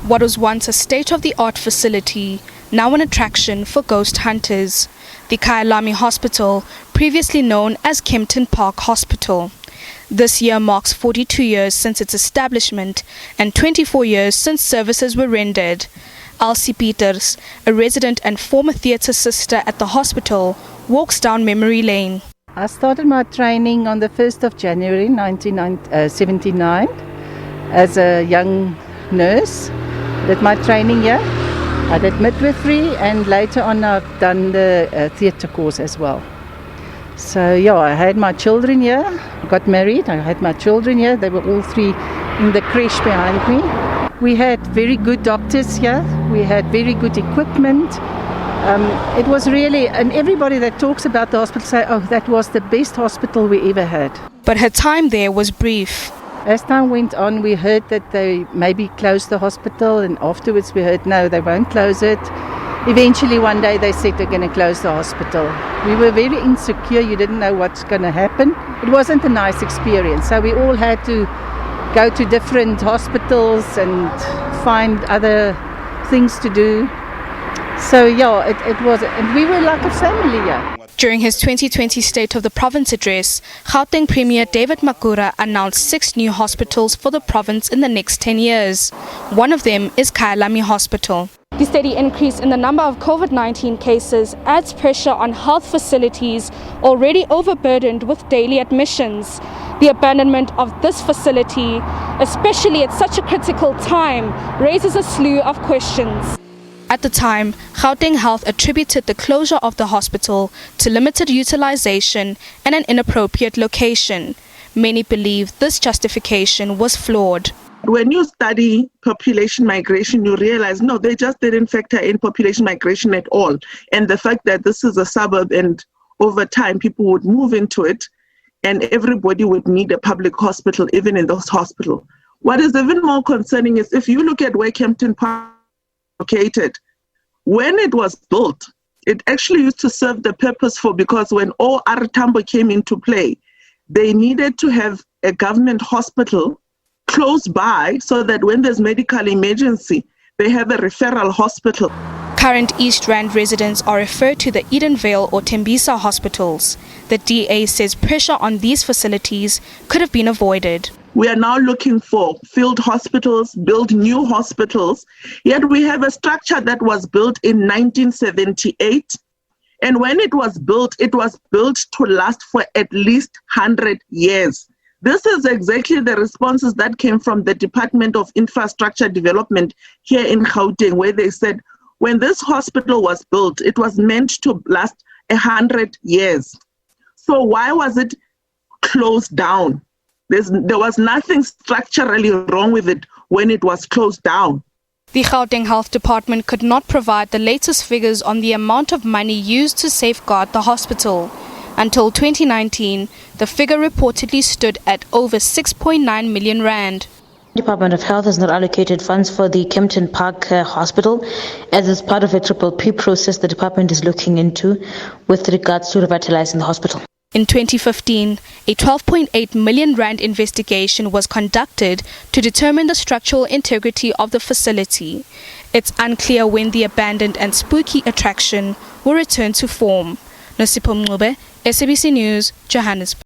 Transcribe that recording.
What was once a state-of-the-art facility, now an attraction for ghost hunters. The Kyalami Hospital, previously known as Kempton Park Hospital. This year marks 42 years since its establishment and 24 years since services were rendered. Elsie Peters, a resident and former theatre sister at the hospital, walks down memory lane. I started my training on the 1st of January 1979 as a young nurse. Did my training here. I did midwifery and later on I've done the theatre course as well. So yeah, I had my children here, got married, I had my children here, they were all three in the creche behind me. We had very good doctors here, we had very good equipment. It was really, and everybody that talks about the hospital say, oh, that was the best hospital we ever had. But her time there was brief. As time went on, we heard that they maybe closed the hospital, and afterwards we heard, no, they won't close it. Eventually one day they said they're going to close the hospital. We were very insecure, you didn't know what's going to happen. It wasn't a nice experience, so we all had to go to different hospitals and find other things to do. So yeah, it was, and we were like a family here. During his 2020 State of the Province address, Gauteng Premier David Makura announced 6 new hospitals for the province in the next 10 years. One of them is Kyalami Hospital. The steady increase in the number of COVID-19 cases adds pressure on health facilities already overburdened with daily admissions. The abandonment of this facility, especially at such a critical time, raises a slew of questions. At the time, Gauteng Health attributed the closure of the hospital to limited utilization and an inappropriate location. Many believe this justification was flawed. When you study population migration, you realize, no, they just didn't factor in population migration at all. And the fact that this is a suburb and over time people would move into it and everybody would need a public hospital, even in those hospitals. What is even more concerning is if you look at where Kempton Park located. When it was built, it actually used to serve the purpose for, because when all Tambo came into play, they needed to have a government hospital close by so that when there's medical emergency, they have a referral hospital. Current East Rand residents are referred to the Edenvale or Tembisa hospitals. The DA says pressure on these facilities could have been avoided. We are now looking for field hospitals, build new hospitals. Yet we have a structure that was built in 1978. And when it was built to last for at least 100 years. This is exactly the responses that came from the Department of Infrastructure Development here in Gauteng, where they said, when this hospital was built, it was meant to last 100 years. So why was it closed down? There was nothing structurally wrong with it when it was closed down. The Gauteng Health Department could not provide the latest figures on the amount of money used to safeguard the hospital. Until 2019, the figure reportedly stood at over 6.9 million rand. The Department of Health has not allocated funds for the Kempton Park Hospital, as is part of a PPP process the department is looking into with regards to revitalizing the hospital. In 2015, a 12.8 million rand investigation was conducted to determine the structural integrity of the facility. It's unclear when the abandoned and spooky attraction will return to form. Nosipho Mncube, SABC News, Johannesburg.